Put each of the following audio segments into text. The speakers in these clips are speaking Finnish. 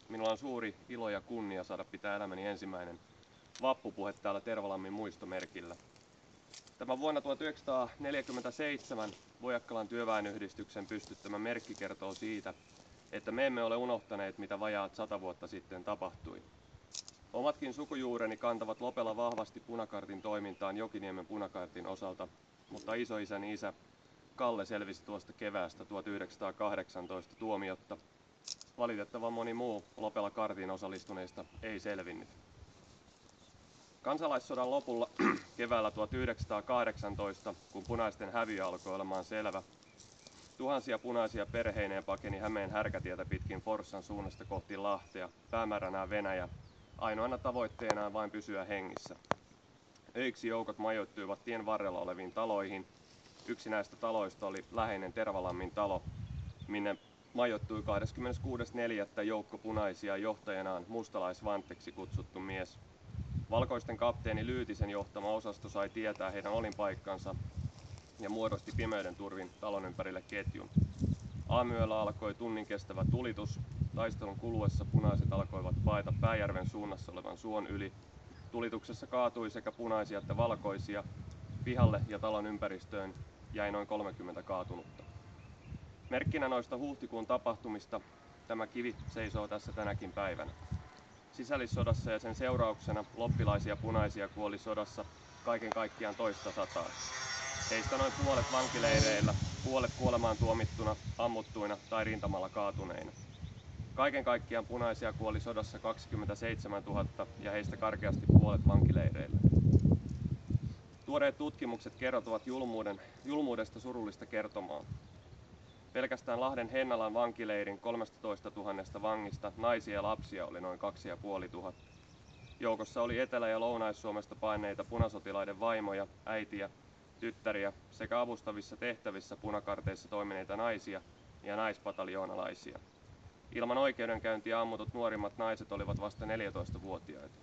Minulla on suuri ilo ja kunnia saada pitää elämäni ensimmäinen vappupuhe täällä Tervalammin muistomerkillä. Tämä vuonna 1947 Vojakkalan työväenyhdistyksen pystyttämä merkki kertoo siitä, että me emme ole unohtaneet, mitä vajaat 100 vuotta sitten tapahtui. Omatkin sukujuureni kantavat Lopella vahvasti punakartin toimintaan Jokiniemen punakartin osalta, mutta isoisäni isä Kalle selvisi tuosta keväästä 1918 tuomiotta. Valitettavan moni muu Lopella kartin osallistuneista ei selvinnyt. Kansalaissodan lopulla keväällä 1918, kun punaisten häviö alkoi olemaan selvä, tuhansia punaisia perheineen pakeni Hämeen härkätietä pitkin Forssan suunnasta kohti Lahtea, päämääränään Venäjä, ainoana tavoitteenaan vain pysyä hengissä. Öiksi joukot majoittuivat tien varrella oleviin taloihin. Yksi näistä taloista oli läheinen Tervalammin talo, minne majoittui 26.4. joukko punaisia johtajanaan Mustalaisvantteksi kutsuttu mies. Valkoisten kapteeni Lyytisen johtama osasto sai tietää heidän olinpaikkansa ja muodosti pimeyden turvin talon ympärille ketjun. Aamuyöllä alkoi tunnin kestävä tulitus. Taistelun kuluessa punaiset alkoivat paeta Pääjärven suunnassa olevan suon yli. Tulituksessa kaatui sekä punaisia että valkoisia. Pihalle ja talon ympäristöön jäi noin 30 kaatunutta. Merkkinä noista huhtikuun tapahtumista tämä kivi seisoo tässä tänäkin päivänä. Sisällissodassa ja sen seurauksena loppilaisia punaisia kuoli sodassa kaiken kaikkiaan toista sataa. Heistä noin puolet vankileireillä, puolet kuolemaan tuomittuna, ammuttuina tai rintamalla kaatuneina. Kaiken kaikkiaan punaisia kuoli sodassa 27 000 ja heistä karkeasti puolet vankileireillä. Tuoreet tutkimukset kertovat julmuudesta surullista kertomaa. Pelkästään Lahden Hennalan vankileirin 13 000 vangista naisia ja lapsia oli noin 2500. Joukossa oli Etelä- ja Lounais-Suomesta paenneita punasotilaiden vaimoja, äitiä, tyttäriä sekä avustavissa tehtävissä punakarteissa toimineita naisia ja naispataljoonalaisia. Ilman oikeudenkäyntiä ammutut nuorimmat naiset olivat vasta 14-vuotiaita.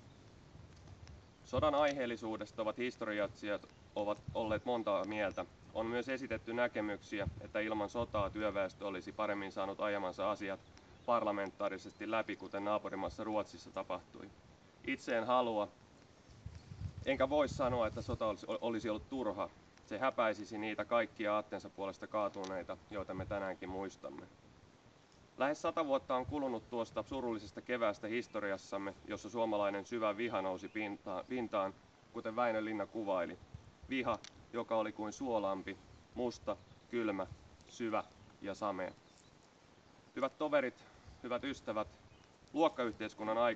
Sodan aiheellisuudesta historioitsijat ovat olleet montaa mieltä. On myös esitetty näkemyksiä, että ilman sotaa työväestö olisi paremmin saanut ajamansa asiat parlamentaarisesti läpi, kuten naapurimaassa Ruotsissa tapahtui. Itse en halua, enkä voi sanoa, että sota olisi ollut turha. Se häpäisisi niitä kaikkia aatteensa puolesta kaatuneita, joita me tänäänkin muistamme. Lähes 100 vuotta on kulunut tuosta surullisesta keväästä historiassamme, jossa suomalainen syvä viha nousi pintaan, kuten Väinö Linna kuvaili. Viha, joka oli kuin suolampi, musta, kylmä, syvä ja samea. Hyvät toverit, hyvät ystävät, luokkayhteiskunnan aikana